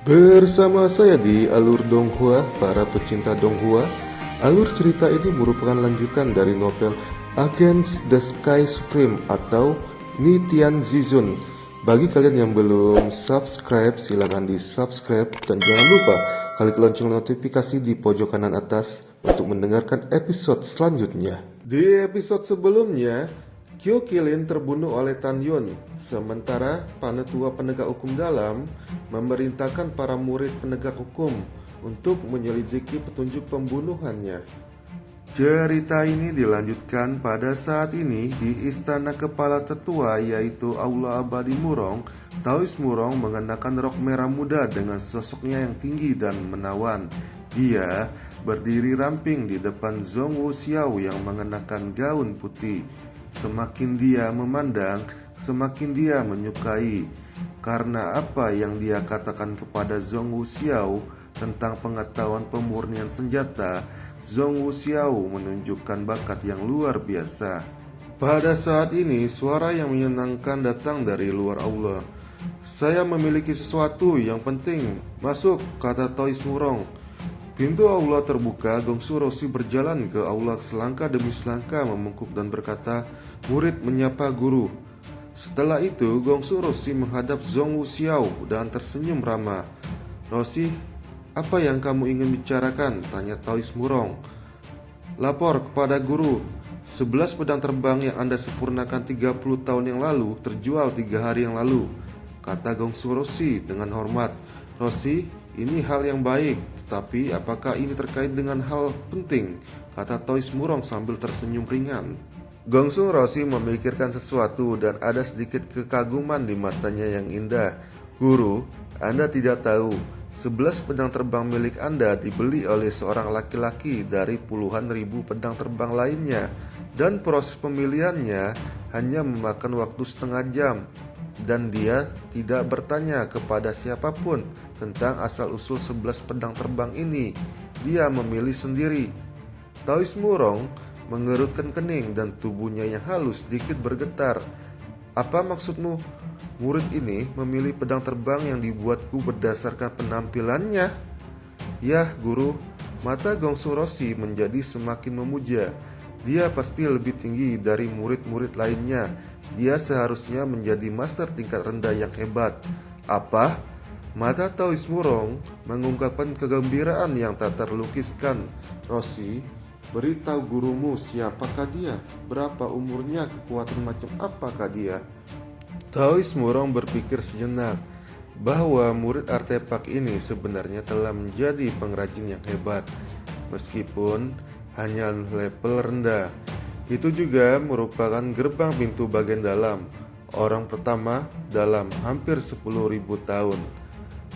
Bersama saya di Alur Donghua, para pecinta Donghua. Alur cerita ini merupakan lanjutan dari novel Against the Sky Supreme atau Nitian Zizun. Bagi kalian yang belum subscribe, silakan di subscribe dan jangan lupa klik lonceng notifikasi di pojok kanan atas untuk mendengarkan episode selanjutnya. Di episode sebelumnya, Kyo Kilin terbunuh oleh Tan Yun, sementara Panetua Penegak Hukum Dalam memerintahkan para murid penegak hukum untuk menyelidiki petunjuk pembunuhannya. Cerita ini dilanjutkan pada saat ini di Istana Kepala Tetua yaitu Aula Abadi Murong. Taois Murong mengenakan rok merah muda dengan sosoknya yang tinggi dan menawan. Dia berdiri ramping di depan Zhong Wuxiao yang mengenakan gaun putih. Semakin dia memandang, semakin dia menyukai. Karena apa yang dia katakan kepada Zhong Wuxiao tentang pengetahuan pemurnian senjata, Zhong Wuxiao menunjukkan bakat yang luar biasa. Pada saat ini, suara yang menyenangkan datang dari luar aula. "Saya memiliki sesuatu yang penting. Masuk," kata Taois Murong. Pintu aula terbuka, Gongsu Roshi berjalan ke aula selangkah demi selangkah memungkuk dan berkata, "Murid menyapa guru." Setelah itu, Gongsu Roshi menghadap Zhong Wuxiao dan tersenyum ramah. "Roshi, apa yang kamu ingin bicarakan?" tanya Taois Murong. "Lapor kepada guru. 11 pedang terbang yang Anda sempurnakan 30 tahun yang lalu terjual 3 hari yang lalu," kata Gongsu Roshi dengan hormat. "Roshi, ini hal yang baik, tetapi apakah ini terkait dengan hal penting?" kata Taois Murong sambil tersenyum ringan. Gongsu Roshi memikirkan sesuatu dan ada sedikit kekaguman di matanya yang indah. "Guru, Anda tidak tahu, 11 pedang terbang milik Anda dibeli oleh seorang laki-laki dari puluhan ribu pedang terbang lainnya, dan proses pemilihannya hanya memakan waktu setengah jam. Dan dia tidak bertanya kepada siapapun tentang asal-usul 11 pedang terbang ini. Dia memilih sendiri." Taois Murong mengerutkan kening dan tubuhnya yang halus sedikit bergetar. "Apa maksudmu? Murid ini memilih pedang terbang yang dibuatku berdasarkan penampilannya?" "Yah, guru." Mata Gongsu Roshi menjadi semakin memuja. "Dia pasti lebih tinggi dari murid-murid lainnya. Dia seharusnya menjadi master tingkat rendah yang hebat." "Apa?" Mata Taois Murong mengungkapkan kegembiraan yang tak terlukiskan. "Roshi, beritahu gurumu siapakah dia, berapa umurnya, kekuatan macam apakah dia." Taois Murong berpikir sejenak bahwa murid artefak ini sebenarnya telah menjadi pengrajin yang hebat, meskipun hanya level rendah. Itu juga merupakan gerbang pintu bagian dalam, orang pertama dalam hampir 10.000 tahun.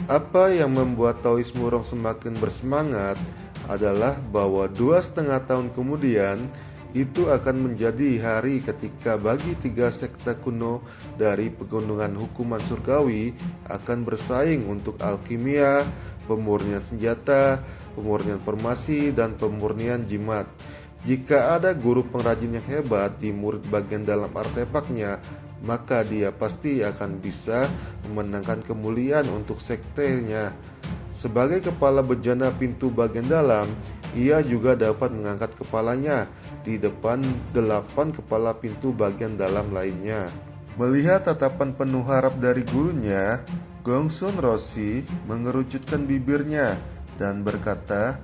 Apa yang membuat Taois Murong semakin bersemangat adalah bahwa 2,5 tahun kemudian itu akan menjadi hari ketika bagi 3 sekte kuno dari pegunungan hukuman surgawi akan bersaing untuk alkimia, pemurnian senjata, pemurnian formasi, dan pemurnian jimat. Jika ada guru pengrajin yang hebat di murid bagian dalam artefaknya, maka dia pasti akan bisa memenangkan kemuliaan untuk sektenya. Sebagai kepala bejana pintu bagian dalam, ia juga dapat mengangkat kepalanya di depan 8 kepala pintu bagian dalam lainnya. Melihat tatapan penuh harap dari gurunya, Gongsu Roshi mengerucutkan bibirnya dan berkata,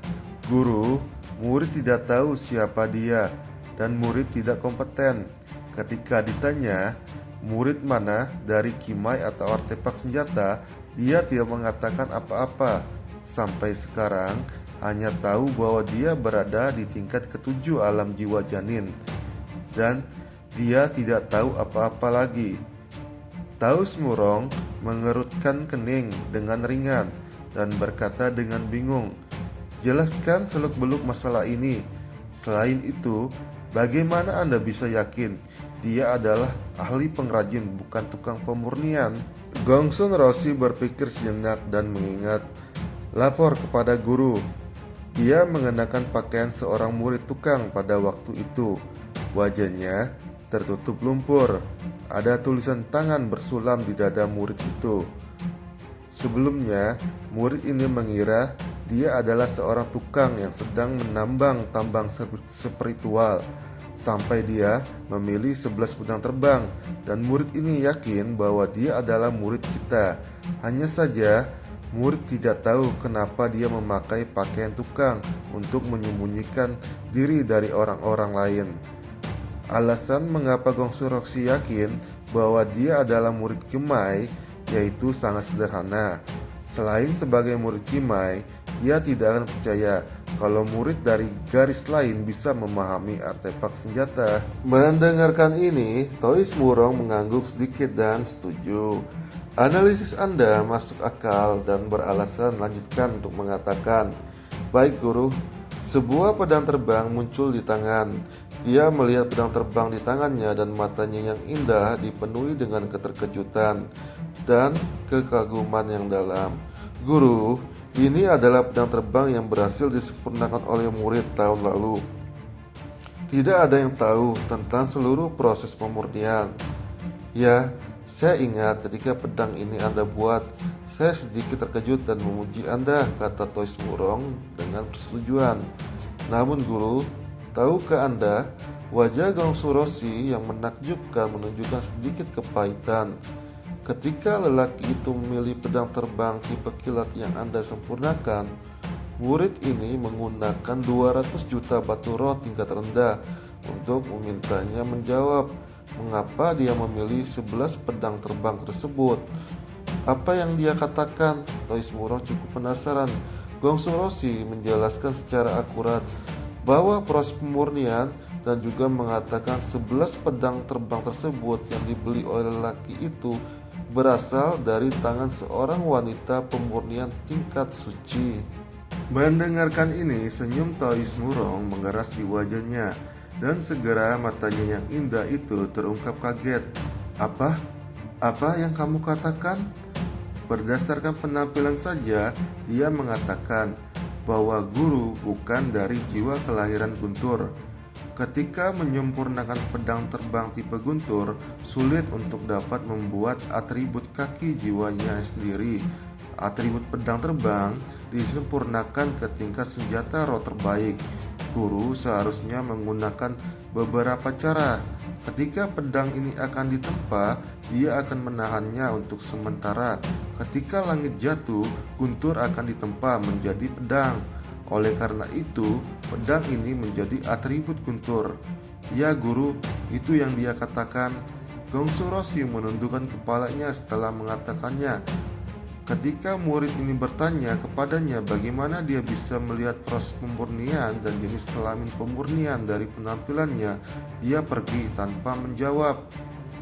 "Guru, murid tidak tahu siapa dia dan murid tidak kompeten." Ketika ditanya murid mana dari kimai atau artefak senjata, dia tidak mengatakan apa-apa. Sampai sekarang hanya tahu bahwa dia berada di tingkat ke-7 alam jiwa janin, dan dia tidak tahu apa-apa lagi. Taois Murong mengerutkan kening dengan ringan dan berkata dengan bingung, "Jelaskan seluk-beluk masalah ini. Selain itu, bagaimana Anda bisa yakin dia adalah ahli pengrajin, bukan tukang pemurnian?" Gongsun Roshi berpikir sejenak dan mengingat, "Lapor kepada guru." Dia mengenakan pakaian seorang murid tukang pada waktu itu. Wajahnya tertutup lumpur. Ada tulisan tangan bersulam di dada murid itu. Sebelumnya, murid ini mengira dia adalah seorang tukang yang sedang menambang tambang spiritual. Sampai dia memilih 11 pedang terbang, dan murid ini yakin bahwa dia adalah murid kita. Hanya saja, murid tidak tahu kenapa dia memakai pakaian tukang untuk menyembunyikan diri dari orang-orang lain. Alasan mengapa Gongsu Roshi yakin bahwa dia adalah murid Kimai yaitu sangat sederhana. Selain sebagai murid Kimai, ia tidak akan percaya kalau murid dari garis lain bisa memahami artefak senjata. Mendengarkan ini, Tois Murong mengangguk sedikit dan setuju. Analisis Anda masuk akal dan beralasan lanjutkan untuk mengatakan, "Baik guru." Sebuah pedang terbang muncul di tangan. Dia melihat pedang terbang di tangannya dan matanya yang indah dipenuhi dengan keterkejutan dan kekaguman yang dalam. "Guru, ini adalah pedang terbang yang berhasil disempurnakan oleh murid tahun lalu. Tidak ada yang tahu tentang seluruh proses pemurnian." "Ya, saya ingat ketika pedang ini Anda buat. Saya sedikit terkejut dan memuji Anda," kata Tois Murong dengan persetujuan. "Namun guru, tahukah Anda, wajah Gongsu Roshi yang menakjubkan menunjukkan sedikit kepahitan. Ketika lelaki itu memilih pedang terbang tipe kilat yang Anda sempurnakan, murid ini menggunakan 200 juta batu roh tingkat rendah untuk memintanya menjawab mengapa dia memilih 11 pedang terbang tersebut. Apa yang dia katakan?" Tois Murong cukup penasaran. Gongsu Roshi menjelaskan secara akurat bahwa proses pemurnian dan juga mengatakan 11 pedang terbang tersebut yang dibeli oleh lelaki itu berasal dari tangan seorang wanita pemurnian tingkat suci. Mendengarkan ini, senyum Tois Murong mengeras di wajahnya dan segera matanya yang indah itu terungkap kaget. Apa? Apa yang kamu katakan?" Berdasarkan penampilan saja, dia mengatakan bahwa guru bukan dari jiwa kelahiran guntur. Ketika menyempurnakan pedang terbang tipe guntur, sulit untuk dapat membuat atribut kaki jiwanya sendiri. Atribut pedang terbang disempurnakan ke tingkat senjata roh terbaik. Guru seharusnya menggunakan beberapa cara. Ketika pedang ini akan ditempa, dia akan menahannya untuk sementara. Ketika langit jatuh, guntur akan ditempa menjadi pedang. Oleh karena itu, pedang ini menjadi atribut guntur. "Ya guru, itu yang dia katakan." Gongsu Roshi menundukkan kepalanya setelah mengatakannya. Ketika murid ini bertanya kepadanya bagaimana dia bisa melihat proses pemurnian dan jenis kelamin pemurnian dari penampilannya, dia pergi tanpa menjawab.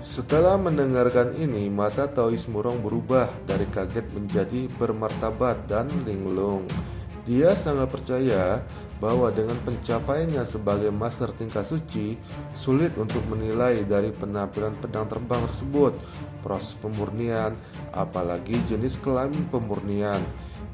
Setelah mendengarkan ini, mata Tois Murong berubah dari kaget menjadi bermartabat dan linglung. Dia sangat percaya bahwa dengan pencapaiannya sebagai master tingkat suci, sulit untuk menilai dari penampilan pedang terbang tersebut, proses pemurnian, apalagi jenis kelamin pemurnian.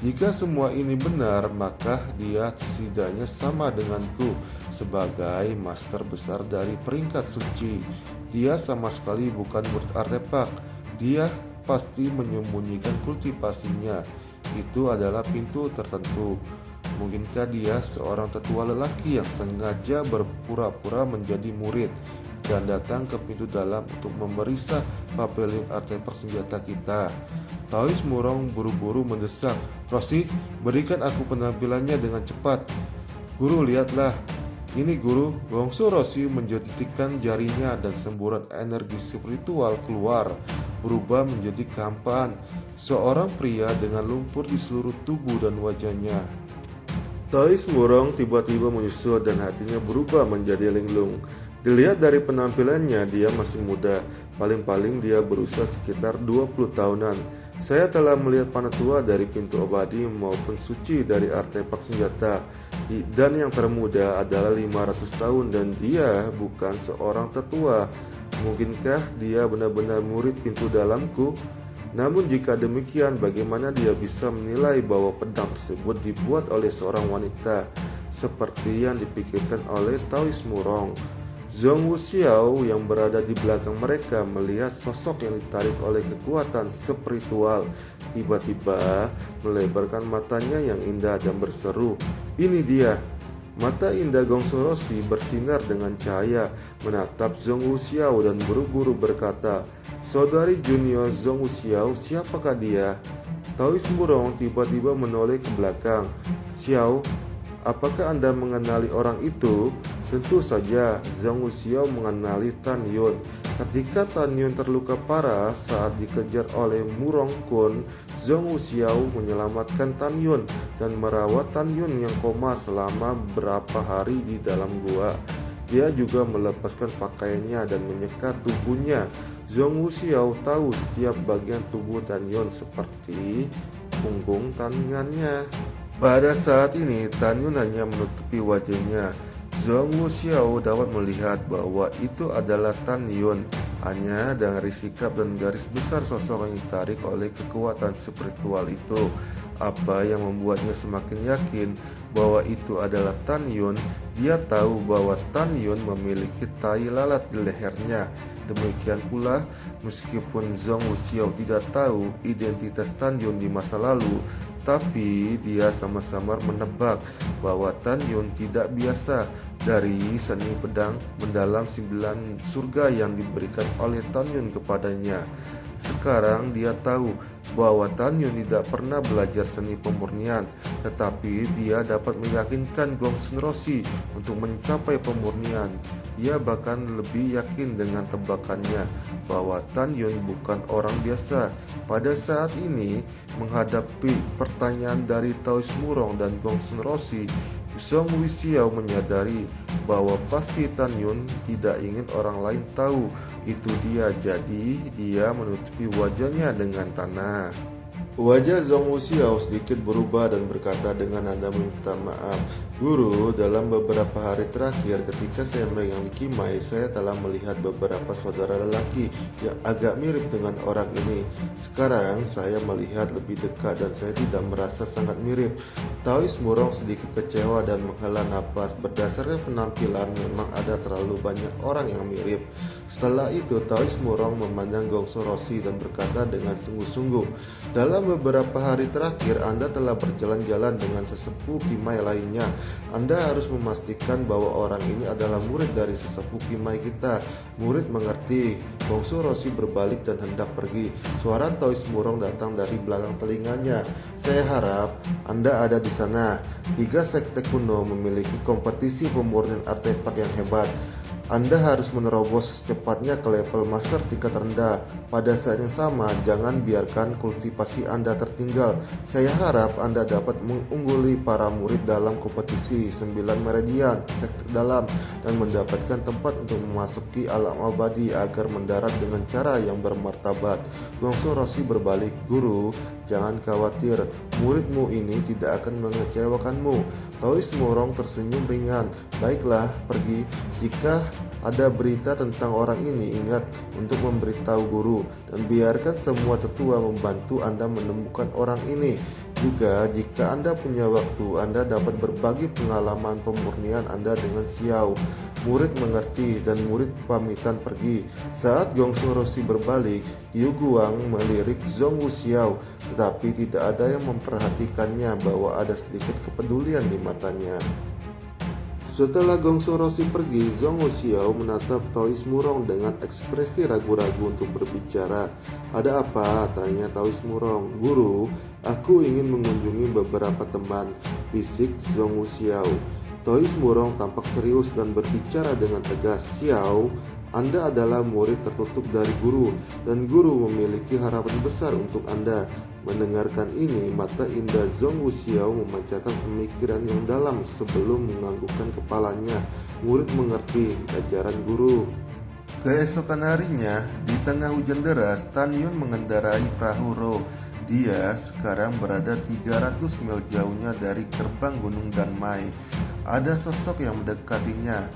Jika semua ini benar, maka dia setidaknya sama denganku sebagai master besar dari peringkat suci. Dia sama sekali bukan murid artefak. Dia pasti menyembunyikan kultivasinya. Itu adalah pintu tertentu. Mungkinkah dia seorang tetua lelaki yang sengaja berpura-pura menjadi murid dan datang ke pintu dalam untuk memeriksa pavilion artefak senjata kita? Tois Murong buru-buru mendesak, "Roshi, berikan aku penampilannya dengan cepat." "Guru, lihatlah. Ini guru." Gongsu Roshi menjentikan jarinya dan semburan energi spiritual keluar, berubah menjadi kehampaan seorang pria dengan lumpur di seluruh tubuh dan wajahnya. Tois Murong tiba-tiba menyusut dan hatinya berubah menjadi linglung. Dilihat dari penampilannya, dia masih muda. Paling-paling dia berusia sekitar 20 tahunan. Saya telah melihat penatua dari pintu abadi maupun suci dari artefak senjata. Dan yang termuda adalah 500 tahun dan dia bukan seorang tetua. Mungkinkah dia benar-benar murid pintu dalamku? Namun jika demikian, bagaimana dia bisa menilai bahwa pedang tersebut dibuat oleh seorang wanita seperti yang dipikirkan oleh Tois Murong? Zhong Wuxiao yang berada di belakang mereka melihat sosok yang ditarik oleh kekuatan spiritual. Tiba-tiba melebarkan matanya yang indah dan berseru, "Ini dia!" Mata indah Gongsun Roshi bersinar dengan cahaya, menatap Zhong Wuxiao dan buru-buru berkata, "Saudari junior Zhong Wuxiao, siapakah dia?" Taois Murong tiba-tiba menoleh ke belakang. "Xiao, apakah Anda mengenali orang itu?" Tentu saja Zhong Wuxiao mengenali Tan Yun. Ketika Tan Yun terluka parah saat dikejar oleh Murong Kun, Zhong Wuxiao menyelamatkan Tan Yun dan merawat Tan Yun yang koma selama beberapa hari di dalam gua. Dia juga melepaskan pakaiannya dan menyekat tubuhnya. Zhong Wuxiao tahu setiap bagian tubuh Tan Yun seperti punggung tangannya. Pada saat ini Tan Yun hanya menutupi wajahnya. Zhong Wuxiao dapat melihat bahwa itu adalah Tan Yun hanya dari sikap dan garis besar sosok yang ditarik oleh kekuatan spiritual itu. Apa yang membuatnya semakin yakin bahwa itu adalah Tan Yun? Dia tahu bahwa Tan Yun memiliki tai lalat di lehernya. Demikian pula, meskipun Zhong Wuxiao tidak tahu identitas Tan Yun di masa lalu, tapi dia sama-sama menebak bahwa Tan Yun tidak biasa dari seni pedang mendalam 9 surga yang diberikan oleh Tan Yun kepadanya. Sekarang dia tahu bahwa Tan Yun tidak pernah belajar seni pemurnian, tetapi dia dapat meyakinkan Gongsun Roshi untuk mencapai pemurnian. Dia bahkan lebih yakin dengan tebakannya bahwa Tan Yun bukan orang biasa. Pada saat ini, menghadapi pertanyaan dari Taois Murong dan Gongsun Roshi, Zhong Wuxiao menyadari bahwa pasti Tan Yun tidak ingin orang lain tahu itu dia, jadi dia menutupi wajahnya dengan tanah. Wajah Zhong Wuxiao sedikit berubah dan berkata dengan nada meminta maaf, "Guru, dalam beberapa hari terakhir ketika saya megang Kimai, saya telah melihat beberapa saudara lelaki yang agak mirip dengan orang ini. Sekarang saya melihat lebih dekat dan saya tidak merasa sangat mirip." Taois Murong sedikit kecewa dan menghela napas. Berdasarkan penampilan memang ada terlalu banyak orang yang mirip. Setelah itu Taois Murong memandang Gongsun Roshi dan berkata dengan sungguh-sungguh, "Dalam beberapa hari terakhir Anda telah berjalan-jalan dengan sesepuh Kimai lainnya. Anda harus memastikan bahwa orang ini adalah murid dari sesepuh Kimai kita." Murid mengerti. Gongsun Roshi berbalik dan hendak pergi. Suara Taois Murong datang dari belakang telinganya. "Saya harap Anda ada di sana. 3 sekte kuno memiliki kompetisi pemurnian artefak yang hebat. Anda harus menerobos secepatnya ke level master tingkat rendah. Pada saat yang sama, jangan biarkan kultivasi Anda tertinggal. Saya harap Anda dapat mengungguli para murid dalam kompetisi 9 meridian sekte dalam dan mendapatkan tempat untuk memasuki alam abadi agar mendarat dengan cara yang bermartabat." Gongsun Roshi berbalik, "Guru, jangan khawatir, muridmu ini tidak akan mengecewakanmu." Taois Murong tersenyum ringan. "Baiklah, pergi. Jika ada berita tentang orang ini, ingat untuk memberitahu guru dan biarkan semua tetua membantu Anda menemukan orang ini. Juga jika Anda punya waktu, Anda dapat berbagi pengalaman pemurnian Anda dengan Xiao." Murid mengerti dan murid pamitan pergi. Saat Gongsun Roshi berbalik, Yu Guang melirik Zhong Wuxiao, tetapi tidak ada yang memperhatikannya bahwa ada sedikit kepedulian di matanya. Setelah Gongsun Roshi pergi, Zhong Wuxiao menatap Taois Murong dengan ekspresi ragu-ragu untuk berbicara. "Ada apa?" tanya Taois Murong. "Guru, aku ingin mengunjungi beberapa teman," bisik Zhong Wuxiao. Taois Murong tampak serius dan berbicara dengan tegas. "Xiao, Anda adalah murid tertutup dari guru, dan guru memiliki harapan besar untuk Anda." Mendengarkan ini, mata indah Zhong Wuxiao memancarkan pemikiran yang dalam sebelum menganggukkan kepalanya. Murid mengerti ajaran guru. Keesokan harinya, di tengah hujan deras, Tan Yun mengendarai perahu Ro. Dia sekarang berada 300 mil jauhnya dari gerbang Gunung Danmai. Ada sosok yang mendekatinya.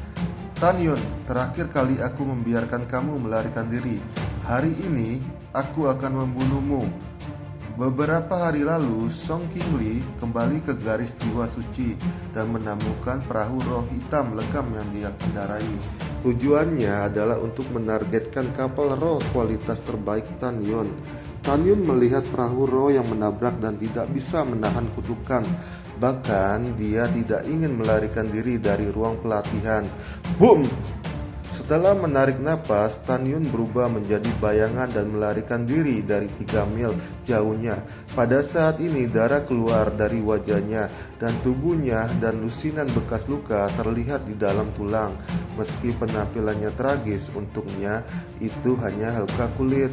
"Tan Yun, terakhir kali aku membiarkan kamu melarikan diri. Hari ini aku akan membunuhmu." Beberapa hari lalu, Song Qingli kembali ke garis jiwa suci dan menemukan perahu roh hitam legam yang dia kendarai. Tujuannya adalah untuk menargetkan kapal roh kualitas terbaik Tan Yun. Tan Yun melihat perahu roh yang menabrak dan tidak bisa menahan kutukan. Bahkan dia tidak ingin melarikan diri dari ruang pelatihan. Boom! Setelah menarik napas, Tan Yun berubah menjadi bayangan dan melarikan diri dari 3 mil jauhnya. Pada saat ini darah keluar dari wajahnya dan tubuhnya dan lusinan bekas luka terlihat di dalam tulang. Meski penampilannya tragis, untuknya itu hanya luka kulit.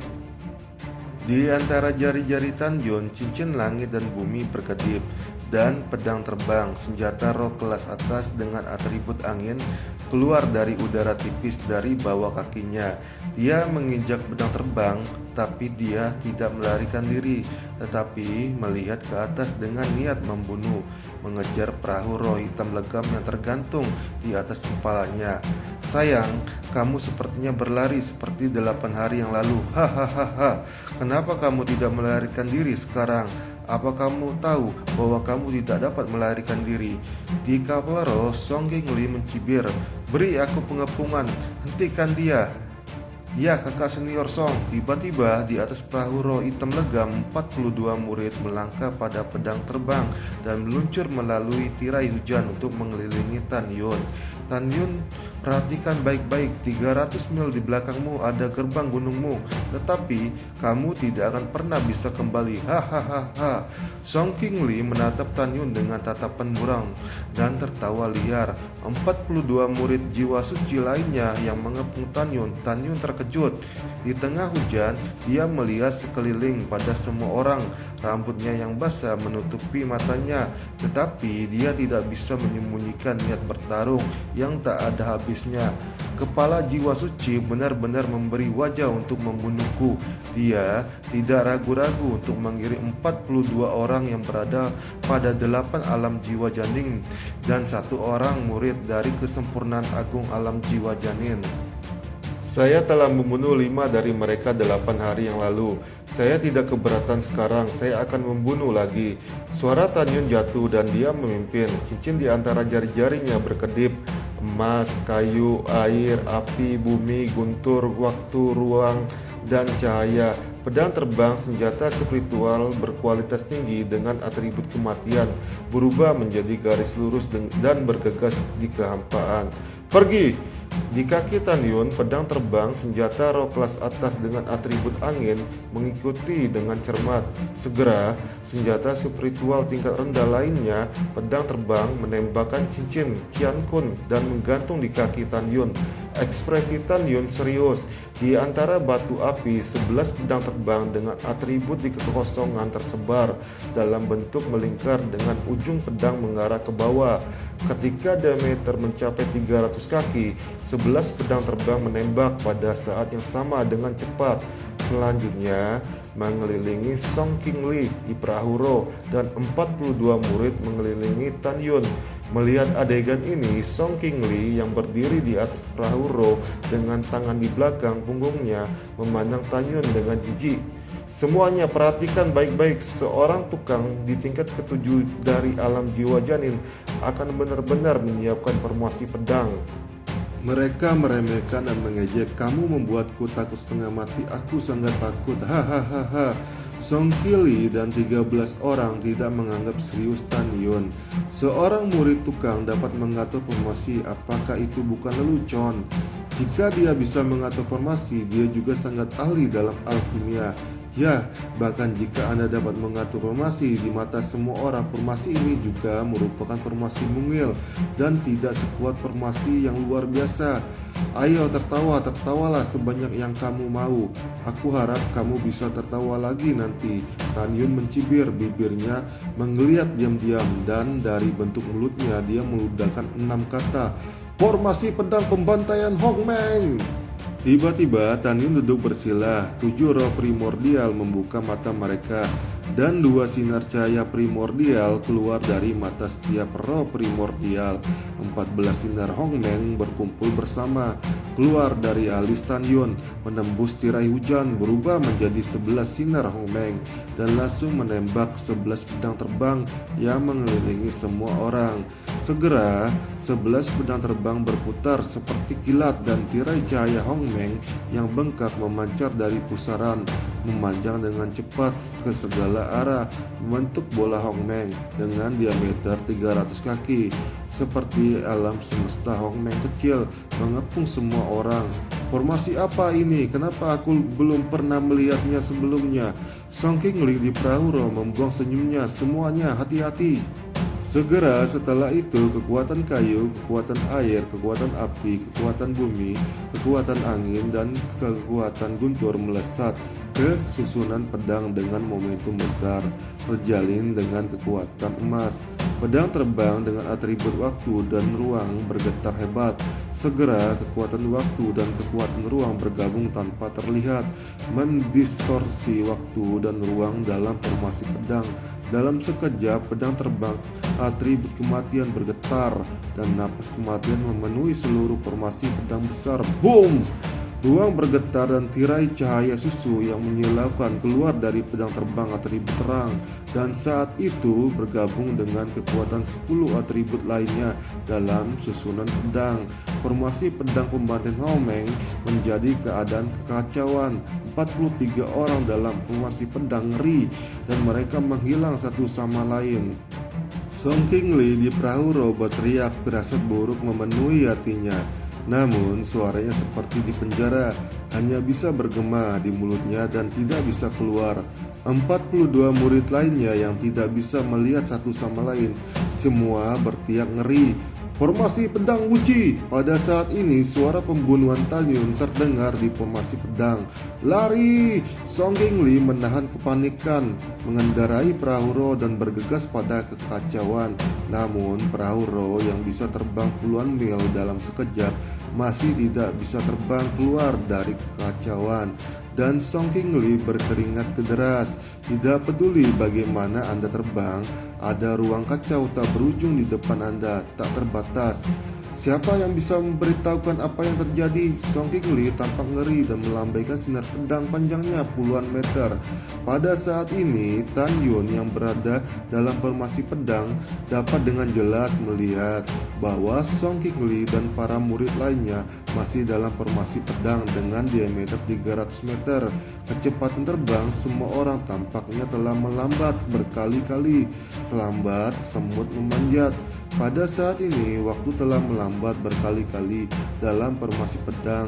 Di antara jari-jari Tan Yun, cincin langit dan bumi berkedip, dan pedang terbang, senjata roh kelas atas dengan atribut angin, keluar dari udara tipis dari bawah kakinya. Dia menginjak pedang terbang, tapi dia tidak melarikan diri, tetapi melihat ke atas dengan niat membunuh, mengejar perahu roh hitam legam yang tergantung di atas kepalanya. Sayang, kamu sepertinya berlari seperti 8 hari yang lalu. Hahaha. Kenapa kamu tidak melarikan diri sekarang? Apa kamu tahu bahwa kamu tidak dapat melarikan diri? Di kapal roh, Song Qingli mencibir. Beri aku pengepungan, hentikan dia. Ya kakak senior Song. Tiba-tiba di atas perahu roh hitam legam 42 murid melangkah pada pedang terbang dan meluncur melalui tirai hujan untuk mengelilingi Tan Yun. Tan Yun, perhatikan baik-baik, 300 mil di belakangmu ada gerbang gunungmu, tetapi kamu tidak akan pernah bisa kembali. Hahaha. Song Qingli menatap Tan Yun dengan tatapan buram dan tertawa liar. 42 murid jiwa suci lainnya yang mengepung Tan Yun terkejut. Di tengah hujan, dia melihat sekeliling pada semua orang. Rambutnya yang basah menutupi matanya, tetapi dia tidak bisa menyembunyikan niat bertarung yang tak ada habisnya. Kepala jiwa suci benar-benar memberi wajah untuk membunuhku. Dia tidak ragu-ragu untuk mengirim 42 orang yang berada pada 8 alam jiwa janin dan 1 orang murid dari kesempurnaan agung alam jiwa janin. Saya telah membunuh 5 dari mereka 8 hari yang lalu. Saya tidak keberatan sekarang, saya akan membunuh lagi. Suara Tan Yun jatuh dan dia memimpin. Cincin di antara jari-jarinya berkedip. Emas, kayu, air, api, bumi, guntur, waktu, ruang, dan cahaya. Pedang terbang, senjata spiritual berkualitas tinggi dengan atribut kematian, berubah menjadi garis lurus dan bergegas di kehampaan. Pergi! Di kaki Tan Yun, pedang terbang, senjata roh kelas atas dengan atribut angin mengikuti dengan cermat. Segera, senjata spiritual tingkat rendah lainnya, pedang terbang, menembakkan cincin Qian Kun dan menggantung di kaki Tan Yun. Ekspresi Tan Yun serius. Di antara batu api, 11 pedang terbang dengan atribut di kekosongan tersebar dalam bentuk melingkar dengan ujung pedang mengarah ke bawah. Ketika diameter mencapai 300 kaki, 11 pedang terbang menembak pada saat yang sama dengan cepat. Selanjutnya, mengelilingi Song Qingli di perahu roh dan 42 murid mengelilingi Tan Yun. Melihat adegan ini, Song Qingli yang berdiri di atas perahu roh dengan tangan di belakang punggungnya memandang Tan Yun dengan jijik. Semuanya perhatikan baik-baik, seorang tukang di tingkat ke-7 dari alam jiwa janin akan benar-benar menyiapkan formasi pedang. Mereka meremehkan dan mengejek. Kamu membuatku takut setengah mati. Aku sangat takut. Hahaha. Song Qingli dan 13 orang tidak menganggap serius Tan Yun. Seorang murid tukang dapat mengatur formasi. Apakah itu bukan lelucon? Jika dia bisa mengatur formasi, dia juga sangat ahli dalam alkimia. Ya, bahkan jika Anda dapat mengatur formasi di mata semua orang, formasi ini juga merupakan formasi mungil dan tidak sekuat formasi yang luar biasa. Ayo tertawalah sebanyak yang kamu mau. Aku harap kamu bisa tertawa lagi nanti. Tan Yun mencibir, bibirnya menggeliat diam-diam dan dari bentuk mulutnya dia meludahkan 6 kata. Formasi pedang pembantaian Hongmeng. Tiba-tiba Tan Yun duduk bersila. 7 roh primordial membuka mata mereka. dan dua sinar cahaya primordial keluar dari mata setiap roh primordial. 14 sinar Hongmeng berkumpul bersama, keluar dari alis Tanyun, menembus tirai hujan, berubah menjadi 11 sinar Hongmeng, dan langsung menembak 11 pedang terbang yang mengelilingi semua orang. Segera 11 pedang terbang berputar seperti kilat, dan tirai cahaya Hongmeng yang bengkak memancar dari pusaran, memanjang dengan cepat ke segala arah, membentuk bola Hongmeng dengan diameter 300 kaki. Seperti alam semesta Hongmeng kecil mengepung semua orang. Formasi apa ini? Kenapa aku belum pernah melihatnya sebelumnya? Song Qingli di perahu roh membuang senyumnya. Semuanya hati-hati. Segera setelah itu, kekuatan kayu, kekuatan air, kekuatan api, kekuatan bumi, kekuatan angin, dan kekuatan guntur melesat ke susunan pedang dengan momentum besar, berjalin dengan kekuatan emas. Pedang terbang dengan atribut waktu dan ruang bergetar hebat. Segera kekuatan waktu dan kekuatan ruang bergabung tanpa terlihat, mendistorsi waktu dan ruang dalam formasi pedang. Dalam sekejap, pedang terbang, atribut kematian bergetar, dan napas kematian memenuhi seluruh formasi pedang besar. Boom! Ruang bergetar dan tirai cahaya susu yang menyilaukan keluar dari pedang terbang atribut terang, dan saat itu bergabung dengan kekuatan 10 atribut lainnya dalam susunan pedang. Formasi pedang pembantian Hongmeng menjadi keadaan kekacauan. 43 orang dalam formasi pedang ngeri, dan mereka menghilang satu sama lain. Song Qingli di perahu roh berteriak, firasat buruk memenuhi hatinya. Namun suaranya seperti di penjara, hanya bisa bergema di mulutnya dan tidak bisa keluar. 42 murid lainnya yang tidak bisa melihat satu sama lain, semua berteriak ngeri. Formasi pedang Wuji. Pada saat ini suara pembunuhan Tanyun terdengar di formasi pedang. Lari! Song Qingli menahan kepanikan, mengendarai perahu roh dan bergegas pada kekacauan. Namun perahu roh yang bisa terbang puluhan mil dalam sekejap masih tidak bisa terbang keluar dari kekacauan. Dan Song Qingli berkeringat deras. Tidak peduli bagaimana Anda terbang, ada ruang kacau tak berujung di depan Anda, tak terbatas. Siapa yang bisa memberitahukan apa yang terjadi? Song Qingli tampak ngeri dan melambaikan sinar pedang panjangnya puluhan meter. Pada saat ini, Tanyun yang berada dalam formasi pedang dapat dengan jelas melihat bahwa Song Qingli dan para murid lainnya masih dalam formasi pedang dengan diameter 300 meter. Kecepatan terbang semua orang tampaknya telah melambat berkali-kali, selambat semut memanjat. Pada saat ini, waktu telah melambat berkali-kali dalam formasi pedang.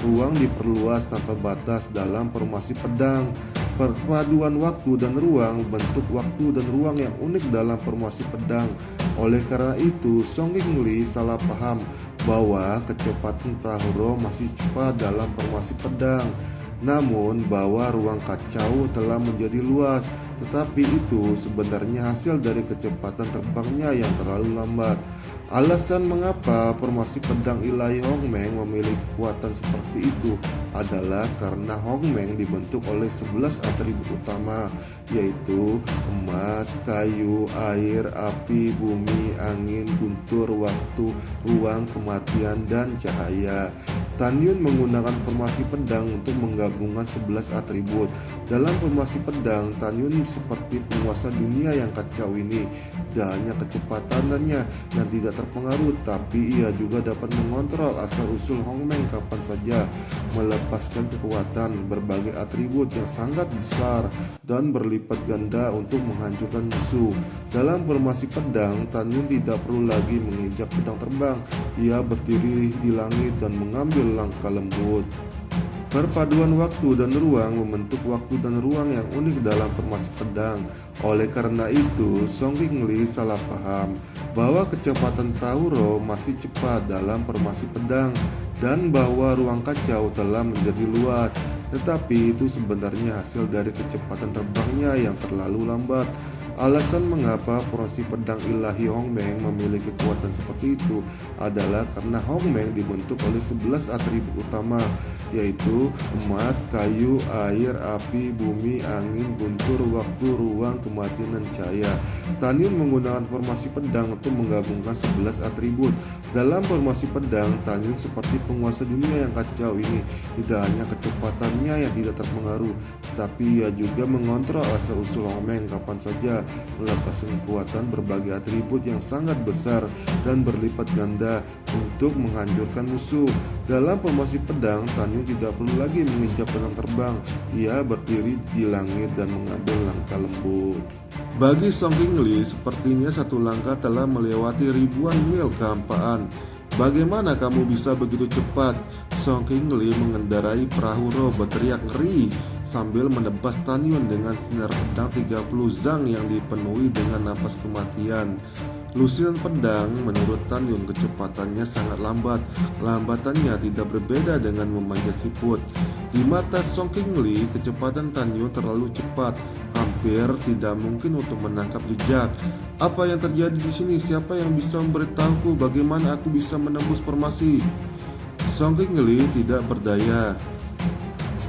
Ruang diperluas tanpa batas dalam formasi pedang. Perpaduan waktu dan ruang bentuk waktu dan ruang yang unik dalam formasi pedang. Oleh karena itu, Song Qingli salah paham bahwa kecepatan perahu roh masih cepat dalam formasi pedang, namun bahwa ruang kacau telah menjadi luas. Tetapi itu sebenarnya hasil dari kecepatan terbangnya yang terlalu lambat. Alasan mengapa formasi pedang ilahi Hongmeng memiliki kekuatan seperti itu adalah karena Hongmeng dibentuk oleh 11 atribut utama, yaitu emas, kayu, air, api, bumi, angin, guntur, waktu, ruang, kematian, dan cahaya. Tanyun menggunakan formasi pedang untuk menggabungkan 11 atribut. Dalam formasi pedang, Tanyun seperti penguasa dunia yang kacau ini. Tidak hanya kecepatannya yang tidak terpengaruh, tapi ia juga dapat mengontrol asal-usul Hongmeng kapan saja, melepaskan kekuatan berbagai atribut yang sangat besar dan berlipat ganda untuk menghancurkan musuh. Dalam formasi pedang, Tanyun tidak perlu lagi menginjak pedang terbang. Ia berdiri di langit dan mengambil langkah lembut. Perpaduan waktu dan ruang membentuk waktu dan ruang yang unik dalam formasi pedang. Oleh karena itu, Song Qingli salah paham bahwa kecepatan perahu roh masih cepat dalam formasi pedang dan bahwa ruang kacau telah menjadi luas. Tetapi itu sebenarnya hasil dari kecepatan terbangnya yang terlalu lambat. Alasan mengapa formasi pedang ilahi Hongmeng memiliki kekuatan seperti itu adalah karena Hongmeng dibentuk oleh 11 atribut utama, yaitu emas, kayu, air, api, bumi, angin, guntur, waktu, ruang, kematian, dan cahaya. Tan Yun menggunakan formasi pedang untuk menggabungkan 11 atribut. Dalam formasi pedang, Tan Yun seperti penguasa dunia yang kacau ini. Tidak hanya kecepatannya yang tidak terpengaruh, tetapi ia juga mengontrol asal-usul Hongmeng kapan saja, melepaskan kekuatan berbagai atribut yang sangat besar dan berlipat ganda untuk menghancurkan musuh. Dalam formasi pedang, Tan Yun tidak perlu lagi menginjak pedang terbang. Ia berdiri di langit dan mengambil langkah lembut. Bagi Song Qingli, sepertinya satu langkah telah melewati ribuan mil kehampaan. Bagaimana kamu bisa begitu cepat? Song Qingli mengendarai perahu roh berteriak ngeri sambil menebas Tan Yun dengan sinar pedang 30 zang yang dipenuhi dengan napas kematian. Lusinan pedang menurut Tan Yun kecepatannya sangat lambat. Kelambatannya tidak berbeda dengan memanjat siput. Di mata Song Qingli, kecepatan Tan Yun terlalu cepat, hampir tidak mungkin untuk menangkap jejak. Apa yang terjadi di sini? Siapa yang bisa memberitahuku bagaimana aku bisa menembus formasi? Song Qingli tidak berdaya.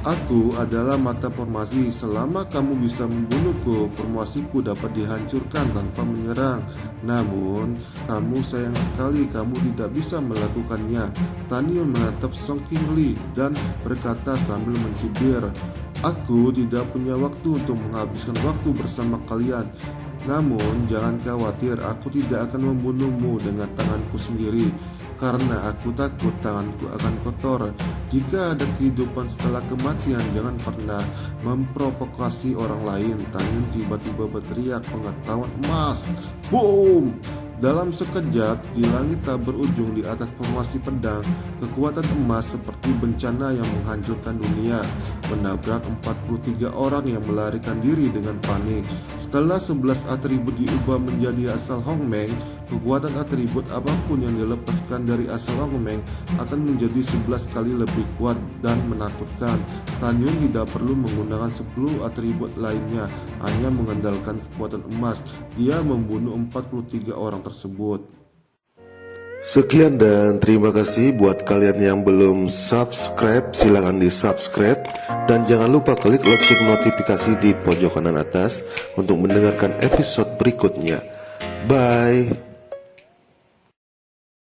Aku adalah mata formasi. Selama kamu bisa membunuhku, formasiku dapat dihancurkan tanpa menyerang. Namun, kamu sayang sekali kamu tidak bisa melakukannya. Tan Yun menatap Song Qingli dan berkata sambil mencibir, aku tidak punya waktu untuk menghabiskan waktu bersama kalian. Namun, jangan khawatir, aku tidak akan membunuhmu dengan tanganku sendiri, karena aku takut tanganku akan kotor. Jika ada kehidupan setelah kematian, jangan pernah memprovokasi orang lain. Tan Yun tiba-tiba berteriak pengetahuan emas. Boom! Dalam sekejap, di langit tak berujung di atas formasi pedang, kekuatan emas seperti bencana yang menghancurkan dunia, menabrak 43 orang yang melarikan diri dengan panik. Setelah 11 atribut diubah menjadi asal Hongmeng, kekuatan atribut apapun yang dilepaskan dari asal Hongmeng akan menjadi 11 kali lebih kuat dan menakutkan. Tan Yun tidak perlu menggunakan 10 atribut lainnya, hanya mengandalkan kekuatan emas. Dia membunuh 43 orang tersebut. Sekian dan terima kasih buat kalian yang belum subscribe, silahkan di subscribe dan jangan lupa klik lonceng notifikasi di pojok kanan atas untuk mendengarkan episode berikutnya. Bye.